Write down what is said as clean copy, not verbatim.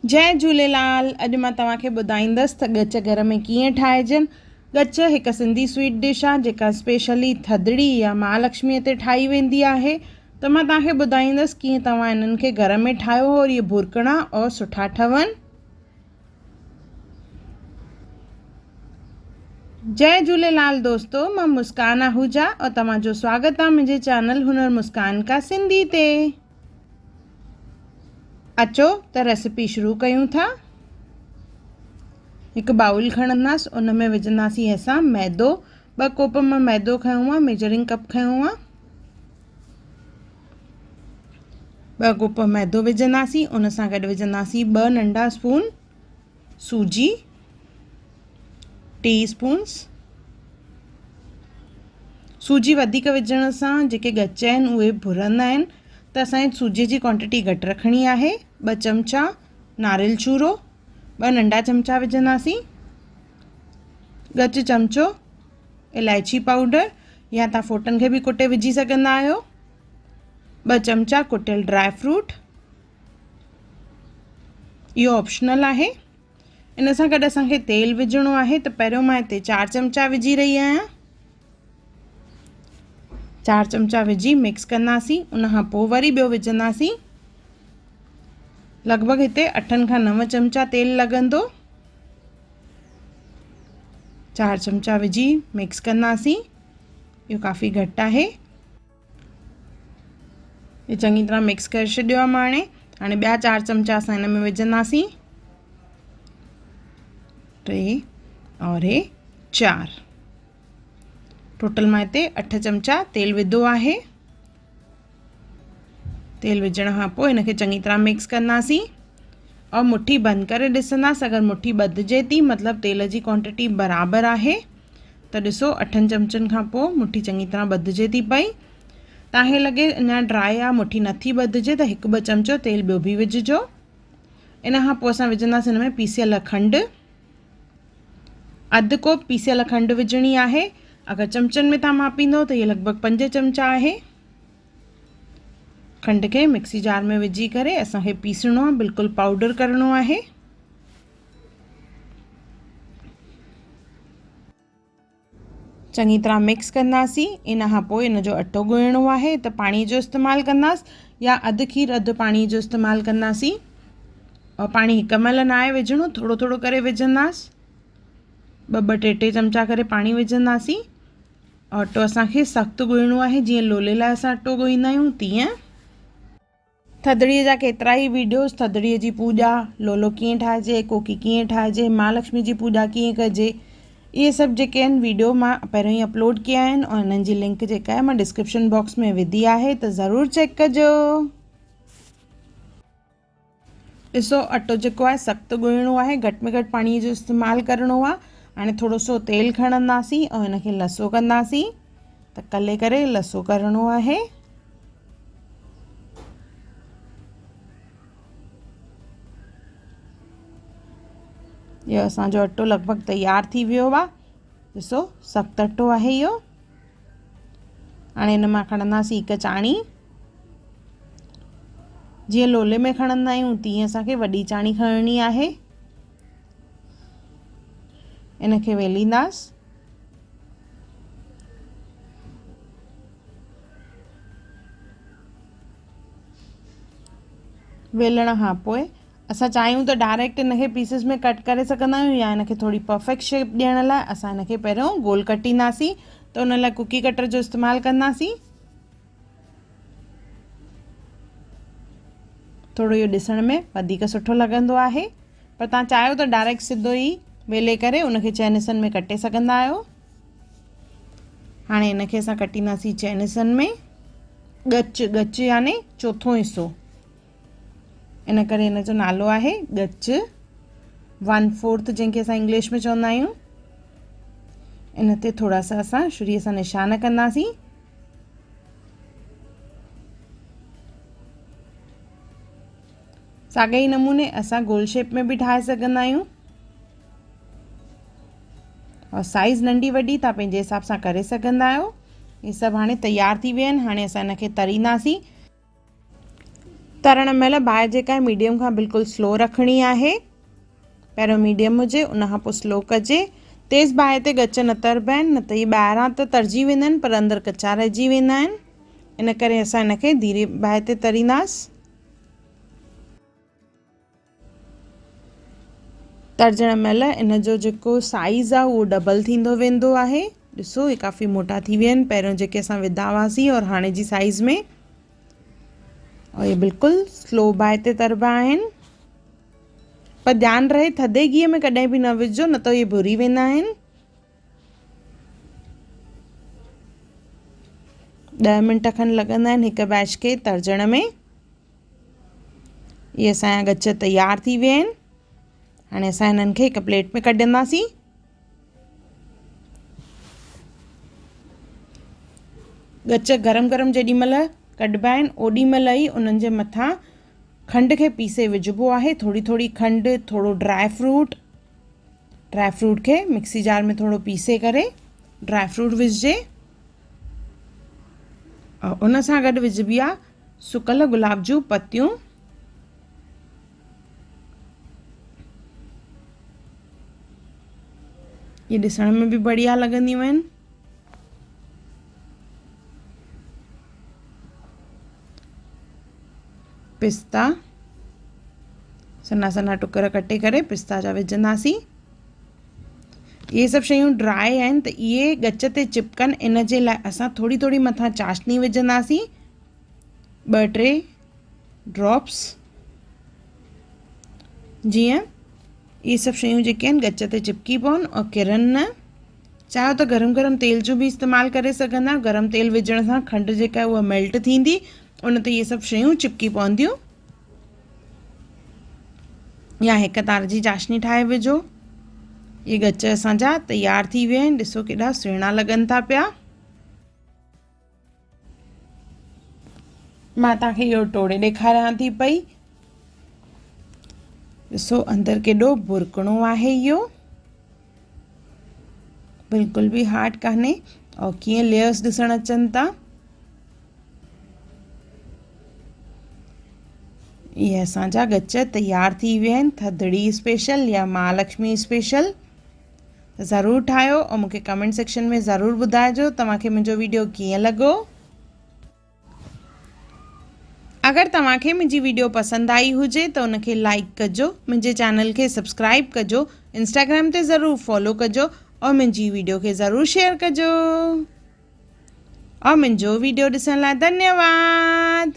जय झूलेलाल। अॼु मां तव्हांखे ॿुधाईंदसि त ॻच घर में कीअं ठाहिजनि। ॻच हिकु सिंधी स्वीट डिश आहे जेका स्पेशली थधिड़ी या महालक्ष्मीअ ते ठाही वेंदी आहे। त मां तव्हांखे ॿुधाईंदसि कीअं तव्हां इन्हनि खे घर में ठाहियो और इहे भुरकणा और सुठा ठहनि। जय झूलेलाल दोस्तों, मां मुस्कान आहूजा और तव्हांजो स्वागत आहे मुंहिंजे चैनल हुनर मुस्कान का सिंधी ते। अचो त रेसिपी शुरू कयूं था। हिकु बाउल खणंदासीं, उन में विझंदासीं असां मैदो। 2 कोप मां मैदो खयो आहे, मेजरिंग कप खयो आहे। 2 कोप मैदो विझंदासीं, उन सां गॾु विझंदासीं 2 नंढा स्पून सूजी, टी स्पून्स। सूजी वधीक विझण सां जेके ॻच आहिनि उहे भुरंदा आहिनि, त असांखे सूजीअ जी क्वांटिटी घटि रखणी आहे। 2 चमचा नारियल चूरो, 2 नंढा चमचा विझंदासीं। ॻच चमचो इलायची पाउडर या तव्हां फोटनि खे बि कुटे विझी सघंदा आहियो। 2 चमचा कुटियल ड्राई फ्रूट, इहो ऑप्शनल आहे। इन सां गॾु असांखे तेल विझणो आहे, त पहिरियों मां हिते 4 चमचा विझी रही आहियां। 4 चमचा विझी मिक्स कंदासीं। उन खां पोइ वरी ॿियो विझंदासीं। लॻभॻि हिते 8 खां 9 चमचा तेल लॻंदो। 4 चमचा विझी मिक्स कंदासीं। इहो काफ़ी घटि आहे। ये चङी तरह मिक्स करे छॾियो आहे मां। हाणे ॿिया 4 चमचा असां हिन में विझंदासीं। 3 और 4, टोटल मां हिते 8 चमचा तेल विधो आहे। तेल विझण खां पोइ हिनखे चङी तरह मिक्स कंदासीं और मुट्ठी बंदि करे ॾिसंदासीं। अगरि मुट्ठी ॿधिजे थी मतिलबु तेल जी क्वांटिटी बराबरि आहे। त ॾिसो 8 चमचनि खां पोइ मुट्ठी चङी तरह ॿधिजे थी पई। तव्हांखे लॻे अञा ड्राई आहे, मुट्ठी नथी ॿधिजे, त 1-2 चमचो तेल ॿियो बि विझिजो। इन खां पोइ असां विझंदासीं हिन में पीसियल खंडु। 1/2 कोप पीसियल खंडु विझणी आहे। अगरि चमचनि में तव्हां मापींदो त इहे लॻभॻि 5 चमचा आहे। खंड खे मिक्सी जार में विझी करे असांखे पीसणो आहे, बिल्कुलु पाउडर करणो आहे। चङी तरह मिक्स कंदासीं। इन खां पोइ इन जो अटो ॻोहिणो आहे, त पाणी जो इस्तेमालु कंदासीं या अधु खीर अधु पाणी जो इस्तेमालु कंदासीं। और पाणी हिकु महिल न आहे विझणो, थोरो थोरो करे विझंदासीं। 2-2, 3-3 चमचा करे पाणी विझंदासीं। और अटो असांखे सख़्तु ॻोहिणो आहे, जीअं लोले लाइ असां अटो ॻोहींदा आहियूं तीअं। थधिड़ीअ जा केतिरा ई वीडियोस, थधिड़ीअ जी पूॼा, लोलो कीअं ठाहिजे, कोकी कीअं ठाहिजे, महालक्ष्मी जी पूॼा कीअं कजे, इहे सभु जेके आहिनि वीडियो मां पहिरियों ई अपलोड कया आहिनि। और हिननि जी लिंक जेका आहे मां डिस्क्रिप्शन बॉक्स में विधी आहे, त ज़रूरु चेक कजो। ॾिसो अटो जेको आहे सख़्तु ॻोहिणो आहे, घटि में घटि पाणीअ जो इस्तेमालु करिणो आहे। हाणे थोरो सो तेल खणंदासीं ऐं हिनखे लसो कंदासीं। त कले करे लसो करिणो आहे। इहो असांजो अटो लॻभॻि तयारु थी वियो आहे। ॾिसो सख़्तु अटो आहे इहो। हाणे हिन मां खणंदासीं हिकु चाणी। जीअं लोले में खणंदा आहियूं तीअं असांखे वॾी चाणी खणणी आहे। इनखे वेलींदासीं। वेलण खां पोइ असां चाहियूं त डायरेक्ट इनखे पीसिस में कट करे सघंदा आहियूं, या इनखे थोरी परफेक्ट शेप ॾियण लाइ असां इनखे पहिरियों गोल कटींदासीं। त उन लाइ कुकी कटर जो इस्तेमालु कंदासीं। थोरो इहो ॾिसण में वधीक सुठो लॻंदो आहे, पर तव्हां चाहियो त डायरेक्ट सिधो ई वेले करे उनखे चइनि हिसनि में कटे सघंदा आहियो। हाणे इनखे असां कटींदासीं चइनि हिसनि में। ॻच याने चोथों हिसो, इन करे हिन जो नालो आहे ॻच। 1/4 जंहिंखे असां इंग्लिश में चवंदा आहियूं। इन ते थोरा सा असां छुरीअ सां निशान कंदासीं। साॻे ई नमूने असां गोल शेप में बि ठाहे सघंदा आहियूं। और साइज़ नंढी वॾी तव्हां पंहिंजे हिसाब सां करे सघंदा आहियो। ये सभु हाणे तयार थी विया आहिनि। हाणे असां इनखे तरींदासीं। तरण महिल बाहि जेका आहे मीडियम खां बिल्कुलु स्लो रखणी आहे। पहिरियों मीडियम हुजे, उनखां पोइ स्लो कजे। तेज़ बाहि ते ॻच न तरबा आहिनि, न त इहे ॿाहिरां त तरिजी वेंदा आहिनि पर अंदरि कचा रहिजी वेंदा आहिनि। इन करे असां हिनखे धीरे बाहि ते तरींदासीं। तरिजण महिल इन जो जेको साइज़ आहे उहो डबल थींदो वेंदो आहे। ॾिसो हे काफ़ी मोटा थी विया आहिनि पहिरियों जेके असां विधा हुआसीं और हाणे जी साइज़ में। और ये बिल्कुलु स्लो बाहि ते तरबा आहिनि। पर ध्यानु रहे थधे घीअ में कॾहिं बि न विझो, न त इहे भुरी वेंदा आहिनि। 10 मिंट खनि लॻंदा आहिनि हिक बैच खे तरिजण में। इहे असांजा ॻच तयार थी विया आहिनि। हाणे असां हिननि खे हिक प्लेट में कढंदासीं। ॻच गरम गरम जेॾी महिल कढिबा आहिनि ओॾी महिल ई उन्हनि जे मथां खंड खे पीसे विझिबो आहे। थोरी थोरी खंड, थोरो ड्राई फ्रूट खे मिक्सी जार में थोरो पीसे करे ड्राई फ्रूट विझिजे। और उन सां गॾु विझिबी आहे सुकल गुलाब जूं पतियूं। ये ॾिसण में बि बढ़िया लॻंदियूं आहिनि। पिस्ता सन्हा सन्हा टुकर कटे करे पिस्ता जा विझंदासीं। इहे सभु शयूं ड्राई आहिनि त इहे ॻच ते चिपकनि, इन जे लाइ असां थोरी थोरी मथां चाशनी विझंदासीं, 2-3 ड्रॉप्स। जीअं इहे सभु शयूं जेके आहिनि ॻच ते चिपकी पवनि और किरनि न। चाहियो त गरम गरम तेल जो बि इस्तेमालु करे सघंदा आहियो। गरम तेल विझण सां खंड जेका आहे उहा मेल्ट थींदी, उन ते इहे सभु शयूं चिपकी पवंदियूं। या हिक तार जी चाशनी ठाहे विझो। इहे ॻच असांजा तयार थी विया आहिनि। ॾिसो केॾा सुहिणा लॻनि था पिया। मां तव्हांखे इहो टोड़े ॾेखारियां थी पई। ॾिसो अंदरि केॾो बुरकणो आहे इहो, बिल्कुलु बि हार्ड कान्हे। और कीअं लेयर्स ॾिसण अचनि था। इहे असांजा ॻच तयार थी विया आहिनि, थधिड़ी स्पेशल या महालक्ष्मी स्पेशल। ज़रूरु ठाहियो और मूंखे कमेंट सेक्शन में ज़रूरु ॿुधाइजो तव्हांखे मुंहिंजो वीडियो कीअं लॻो। अगरि तव्हांखे मुंहिंजी वीडियो पसंदि आई हुजे त उनखे लाइक कजो, मुंहिंजे चैनल खे सब्सक्राइब कजो, इंस्टाग्राम ते ज़रूरु फॉलो कजो और मुंहिंजी वीडियो खे ज़रूरु शेयर कजो। और मुंहिंजो वीडियो ॾिसण लाइ धन्यवाद।